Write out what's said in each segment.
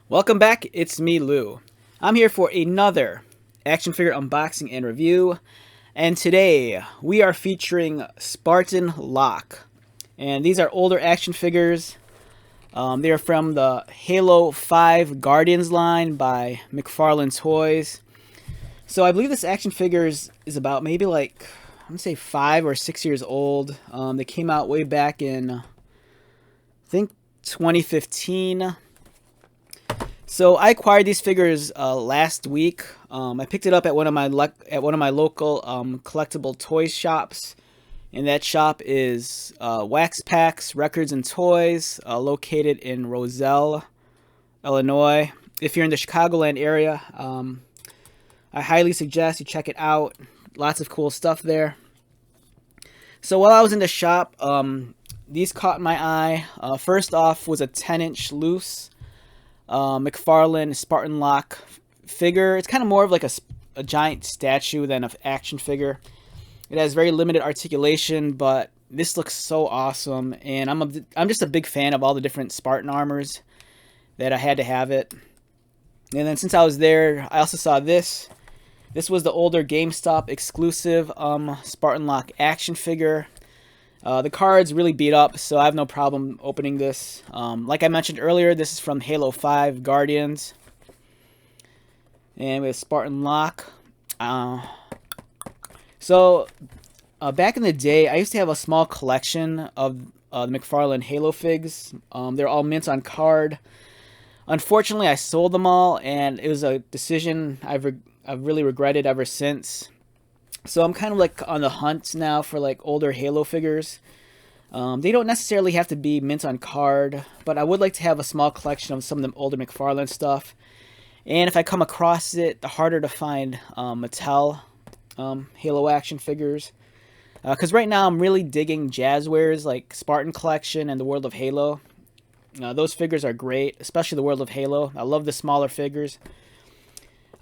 Welcome back, it's me, Lou. I'm here for another action figure unboxing and review, and today we are featuring Spartan Locke. And these are older action figures. They are from the Halo 5 Guardians line by McFarlane Toys. So I believe this action figure is about maybe like, I'm gonna say 5 or 6 years old. They came out way back in, I think, 2015. So I acquired these figures last week. I picked it up at one of my local collectible toy shops, and that shop is Wax Packs Records and Toys, located in Roselle, Illinois. If you're in the Chicagoland area, I highly suggest you check it out. Lots of cool stuff there. So while I was in the shop, these caught my eye. First off was a 10-inch loose McFarlane Spartan Locke figure. It's kind of more of like a giant statue than an action figure. It has very limited articulation, but this looks so awesome, and I'm just a big fan of all the different Spartan armors that I had to have it. And then since I was there, I also saw this. This was the older GameStop exclusive Spartan Locke action figure. The card's really beat up, so I have no problem opening this. Like I mentioned earlier, this is from Halo 5 Guardians. And we have Spartan Locke. Back in the day, I used to have a small collection of the McFarlane Halo figs. They're all mint on card. Unfortunately, I sold them all, and it was a decision I've really regretted ever since. So I'm kind of like on the hunt now for like older Halo figures. They don't necessarily have to be mint on card, but I would like to have a small collection of some of the older McFarlane stuff. And if I come across it, the harder to find Mattel Halo action figures. Because right now I'm really digging Jazzware's like Spartan Collection and the World of Halo. Those figures are great, especially the World of Halo. I love the smaller figures.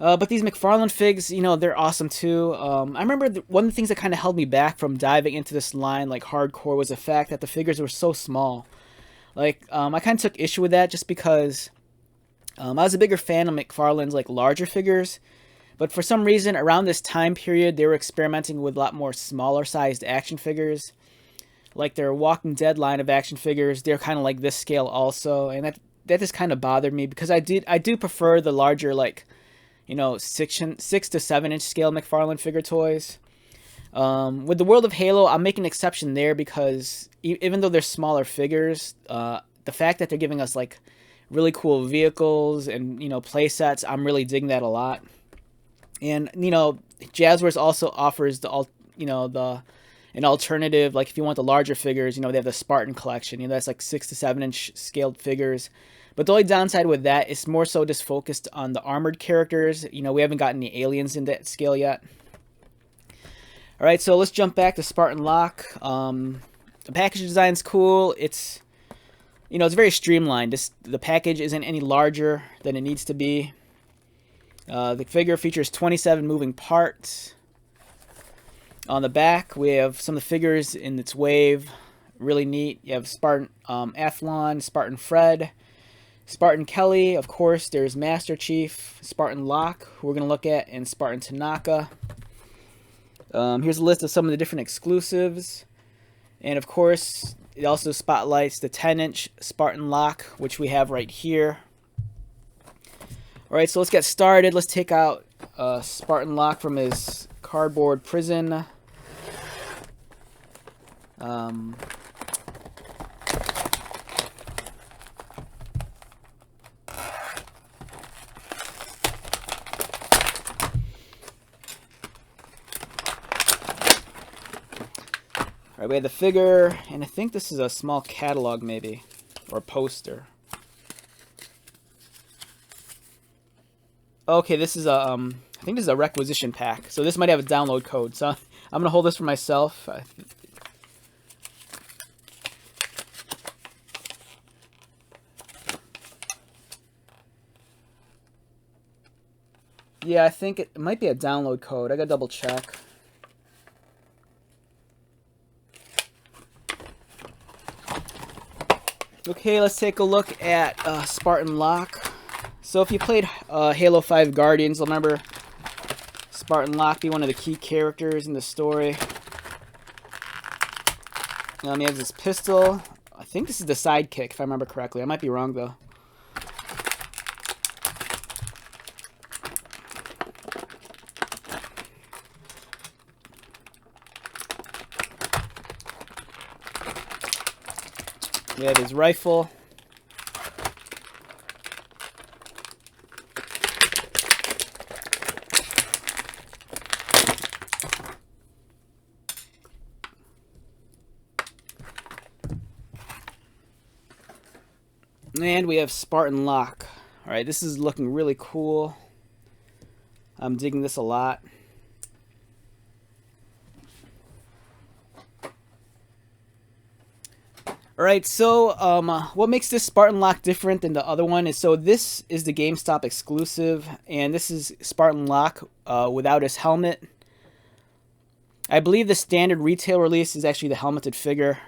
But these McFarlane figs, you know, they're awesome too. I remember one of the things that kind of held me back from diving into this line like hardcore was the fact that the figures were so small. Like, I kind of took issue with that just because I was a bigger fan of McFarlane's like larger figures. But for some reason, around this time period, they were experimenting with a lot more smaller sized action figures. Like their Walking Dead line of action figures, they're kind of like this scale also. And that just kind of bothered me because I do prefer the larger, like, you know, 6 to 7 inch scale McFarlane figure toys. With the World of Halo, I'm making an exception there because even though they're smaller figures, the fact that they're giving us like really cool vehicles and, you know, play sets, I'm really digging that a lot. And, you know, Jazzwares also offers an alternative. Like if you want the larger figures, you know, they have the Spartan collection. You know, that's like 6 to 7 inch scaled figures. But the only downside with that is more so just focused on the armored characters. You know, we haven't gotten any aliens in that scale yet. All right, so let's jump back to Spartan Locke. The package design's cool. It's, you know, it's very streamlined. The package isn't any larger than it needs to be. The figure features 27 moving parts. On the back, we have some of the figures in its wave. Really neat. You have Spartan Athlon, Spartan Fred, Spartan Kelly, of course. There's Master Chief, Spartan Locke, who we're going to look at, and Spartan Tanaka. Here's a list of some of the different exclusives. And of course, it also spotlights the 10-inch Spartan Locke, which we have right here. Alright, so let's get started. Let's take out Spartan Locke from his cardboard prison. Alright, we have the figure, and I think this is a small catalog maybe, or poster. Okay, this is a, I think this is a requisition pack, so this might have a download code, so I'm going to hold this for myself. Yeah, I think it might be a download code. I got to double check. Okay, let's take a look at Spartan Locke. So if you played Halo 5 Guardians, remember Spartan Locke be one of the key characters in the story. He has this pistol. I think this is the sidekick, if I remember correctly. I might be wrong, though. We have his rifle. And we have Spartan Locke. Alright, this is looking really cool. I'm digging this a lot. Alright, so what makes this Spartan Locke different than the other one is, so this is the GameStop exclusive, and this is Spartan Locke without his helmet. I believe the standard retail release is actually the helmeted figure.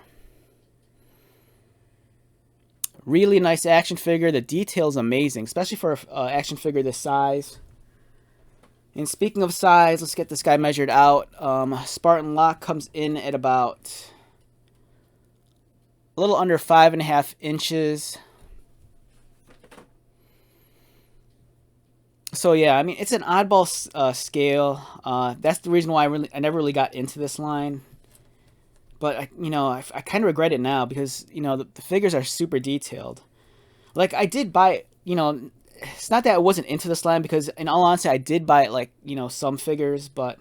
Really nice action figure. The detail's amazing, especially for an action figure this size. And speaking of size, let's get this guy measured out. Spartan Locke comes in at about a little under 5.5 inches. So yeah, I mean, it's an oddball scale. That's the reason why I never really got into this line. But I kind of regret it now because the figures are super detailed. Like I did buy, it's not that I wasn't into this line, because in all honesty I did buy it, like some figures, but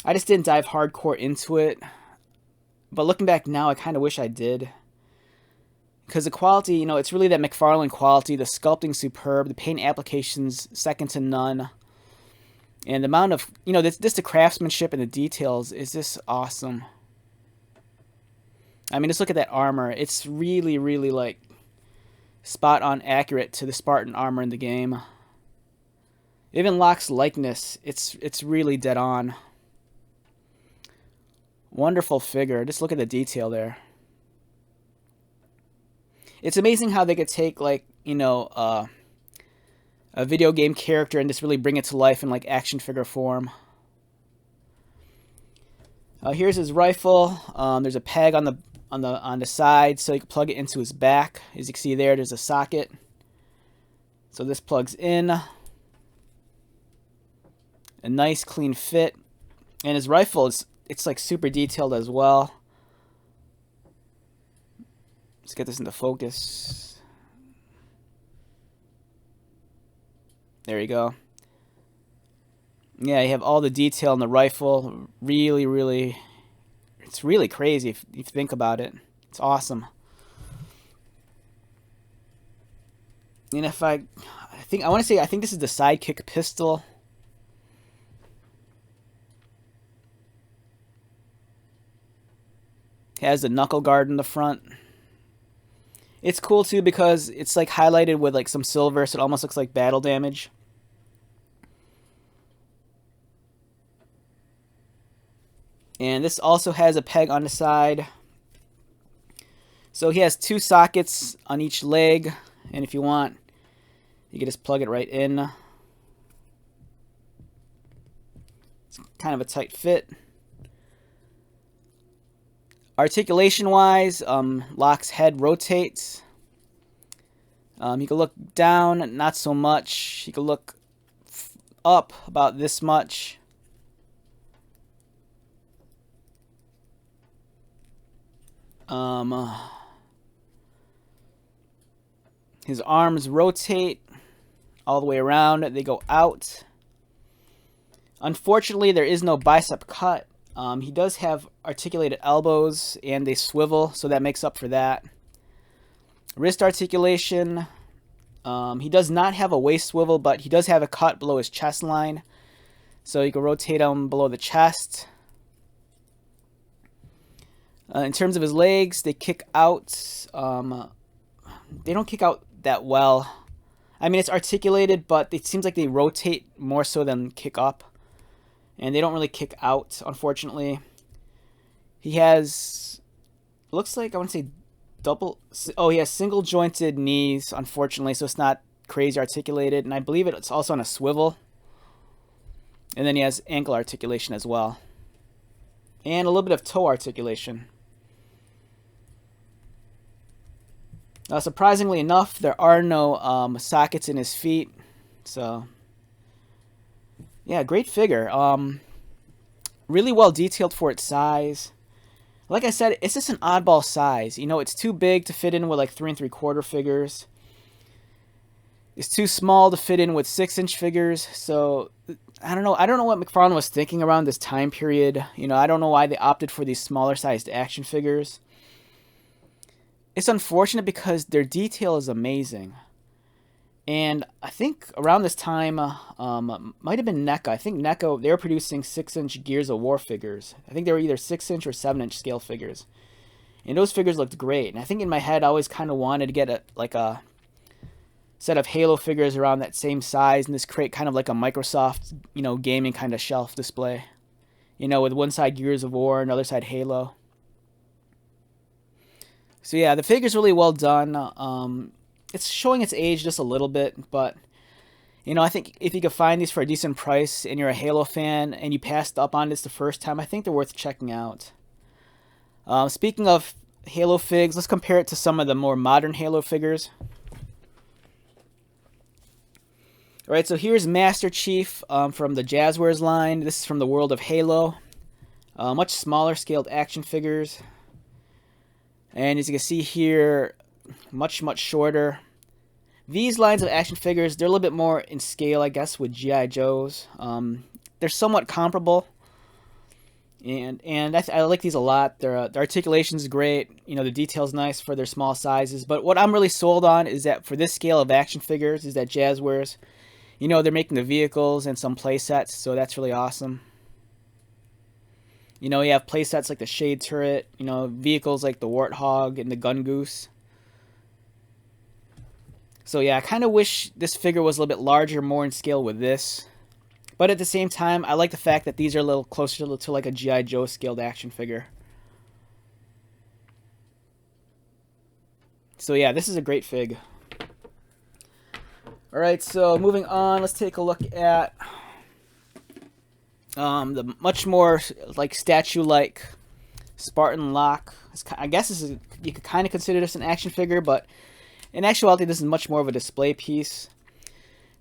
I just didn't dive hardcore into it. But looking back now, I kind of wish I did, because the quality, it's really that McFarlane quality. The sculpting superb, the paint applications second to none, and the amount of the craftsmanship and the details is just awesome. I mean, just look at that armor. It's really, really, like, spot on accurate to the Spartan armor in the game. Even Locke's likeness, it's really dead on. Wonderful figure. Just look at the detail there. It's amazing how they could take, like, a video game character and just really bring it to life in, like, action figure form. Here's his rifle. There's a peg on the side, so you can plug it into his back. As you can see there's a socket. So this plugs in. A nice clean fit. And his rifle it's like super detailed as well. Let's get this into focus. There you go. Yeah, you have all the detail in the rifle. Really, really, it's really crazy if you think about it. It's awesome. And if I think this is the sidekick pistol. It has the knuckle guard in the front. It's cool too because it's like highlighted with like some silver, so it almost looks like battle damage. And this also has a peg on the side. So he has two sockets on each leg, and if you want, you can just plug it right in. It's kind of a tight fit. Articulation-wise, Locke's head rotates. He can look down, not so much. He can look up about this much. His arms rotate all the way around. They go out. Unfortunately, there is no bicep cut. He does have articulated elbows, and they swivel, so that makes up for that. Wrist articulation. He does not have a waist swivel, but he does have a cut below his chest line, so you can rotate him below the chest. In terms of his legs, they kick out. They don't kick out that well. I mean, it's articulated, but it seems like they rotate more so than kick up. And they don't really kick out, unfortunately. He has, looks like, I want to say double, oh, he has single jointed knees, unfortunately, so it's not crazy articulated, and I believe it's also on a swivel. And then he has ankle articulation as well, and a little bit of toe articulation. Surprisingly enough, there are no sockets in his feet, so yeah, great figure. Really well detailed for its size. Like I said, it's just an oddball size. You know, it's too big to fit in with like 3 3/4 figures. It's too small to fit in with 6-inch figures. So I don't know. I don't know what McFarlane was thinking around this time period. You know, I don't know why they opted for these smaller sized action figures. It's unfortunate because their detail is amazing. And I think around this time, might have been NECA. I think NECA, they were producing 6-inch Gears of War figures. I think they were either 6-inch or 7-inch scale figures. And those figures looked great. And I think in my head, I always kind of wanted to get a set of Halo figures around that same size and just create kind of like a Microsoft, you know, gaming kind of shelf display. You know, with one side Gears of War and the other side Halo. So yeah, the figure's really well done. It's showing its age just a little bit, but you know, I think if you could find these for a decent price and you're a Halo fan and you passed up on this the first time, I think they're worth checking out. Speaking of Halo figs, let's compare it to some of the more modern Halo figures. Alright, so here's Master Chief from the Jazzwares line. This is from the world of Halo. Much smaller scaled action figures. And as you can see here, much shorter. These lines of action figures, they're a little bit more in scale, I guess, with G.I. Joes. They're somewhat comparable, and I like these a lot. The articulation is great. You know, the detail's nice for their small sizes. But what I'm really sold on is that for this scale of action figures, is that Jazzwares, you know, they're making the vehicles and some play sets, so that's really awesome. You know, you have play sets like the Shade Turret, you know, vehicles like the Warthog and the Gun Goose. So yeah, I kind of wish this figure was a little bit larger, more in scale with this. But at the same time, I like the fact that these are a little closer to like a G.I. Joe scaled action figure. So yeah, this is a great fig. Alright, so moving on, let's take a look at the much more like statue-like Spartan Locke. I guess this is, you could kind of consider this an action figure, but in actuality, this is much more of a display piece.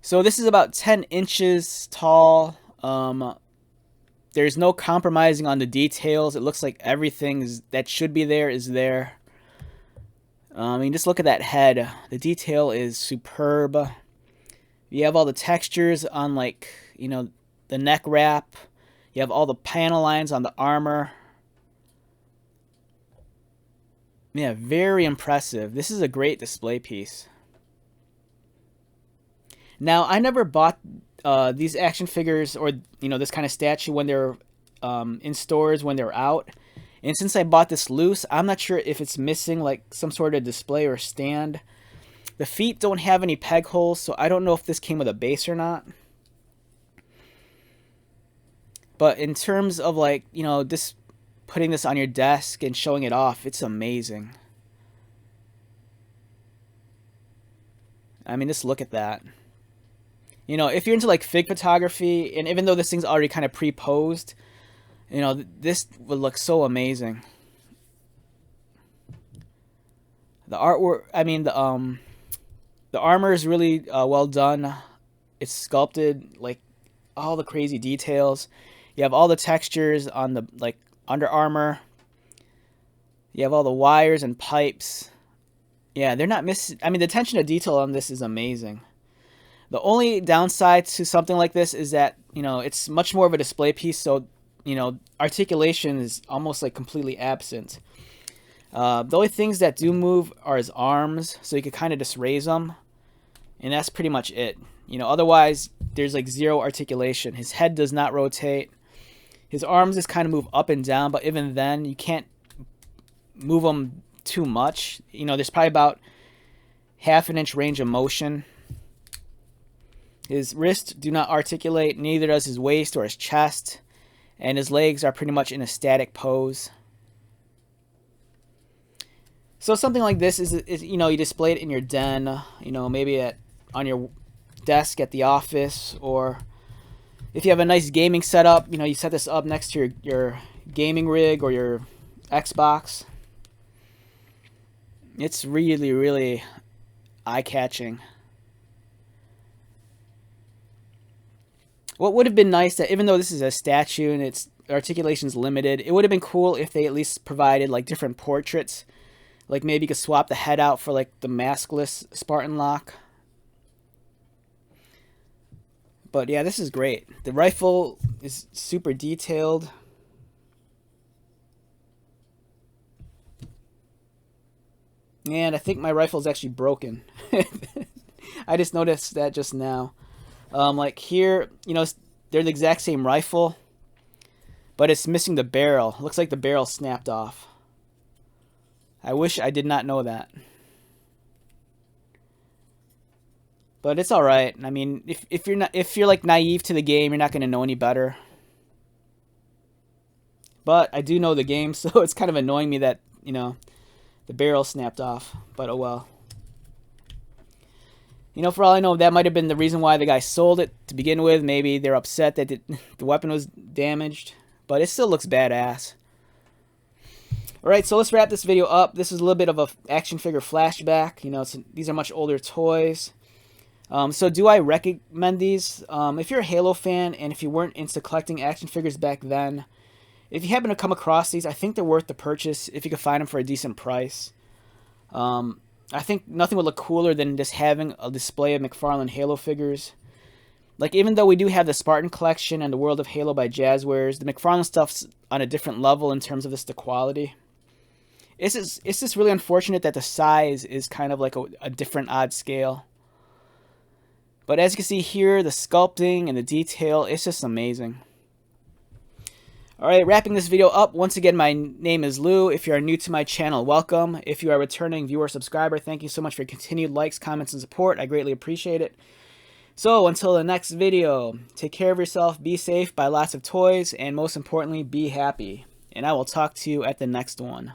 So this is about 10 inches tall. There's no compromising on the details. It looks like everything that should be there is there. I mean, just look at that head. The detail is superb. You have all the textures on, like, you know, the neck wrap. You have all the panel lines on the armor. Yeah, very impressive. This is a great display piece. Now, I never bought these action figures or, you know, this kind of statue when they're in stores, when they're out. And since I bought this loose, I'm not sure if it's missing like some sort of display or stand. The feet don't have any peg holes, so I don't know if this came with a base or not. But in terms of, like, you know, this putting this on your desk and showing it off, it's amazing. I mean, just look at that. You know, if you're into like fig photography, and even though this thing's already kind of pre-posed, you know, this would look so amazing. The artwork, I mean, the armor is really well done. It's sculpted, like, all the crazy details. You have all the textures on the, like, Under Armour. You have all the wires and pipes. Yeah, they're not missing. I mean, the attention to detail on this is amazing. The only downside to something like this is that, you know, it's much more of a display piece, so, you know, articulation is almost like completely absent. The only things that do move are his arms, so you could kind of just raise them, and that's pretty much it. You know, otherwise, there's like zero articulation. His head does not rotate. His arms just kind of move up and down, but even then, you can't move them too much. You know, there's probably about half an inch range of motion. His wrists do not articulate, neither does his waist or his chest, and his legs are pretty much in a static pose. So something like this is, you know, you display it in your den, you know, maybe at on your desk at the office, or if you have a nice gaming setup, you set this up next to your gaming rig or your Xbox. It's really, really eye-catching. What would have been nice, that even though this is a statue and its articulation's limited, it would have been cool if they at least provided like different portraits. Like maybe you could swap the head out for like the maskless Spartan Locke. But yeah, this is great. The rifle is super detailed. And I think my rifle is actually broken. I just noticed that just now. Like here, they're the exact same rifle, but it's missing the barrel. Looks like the barrel snapped off. I wish I did not know that. But it's all right. I mean, if you're like naive to the game, you're not going to know any better. But I do know the game, so it's kind of annoying me that, the barrel snapped off. But oh well. For all I know, that might have been the reason why the guy sold it to begin with. Maybe they're upset that the weapon was damaged, but it still looks badass. Alright, so let's wrap this video up. This is a little bit of a action figure flashback. These are much older toys. So do I recommend these? If you're a Halo fan and if you weren't into collecting action figures back then, if you happen to come across these, I think they're worth the purchase if you can find them for a decent price. I think nothing would look cooler than just having a display of McFarlane Halo figures. Like, even though we do have the Spartan collection and the World of Halo by Jazzwares, the McFarlane stuff's on a different level in terms of the quality. It's just really unfortunate that the size is kind of like a different odd scale. But as you can see here, the sculpting and the detail, it's just amazing. Alright, wrapping this video up, once again, my name is Lou. If you are new to my channel, welcome. If you are a returning viewer or subscriber, thank you so much for your continued likes, comments, and support. I greatly appreciate it. So, until the next video, take care of yourself, be safe, buy lots of toys, and most importantly, be happy. And I will talk to you at the next one.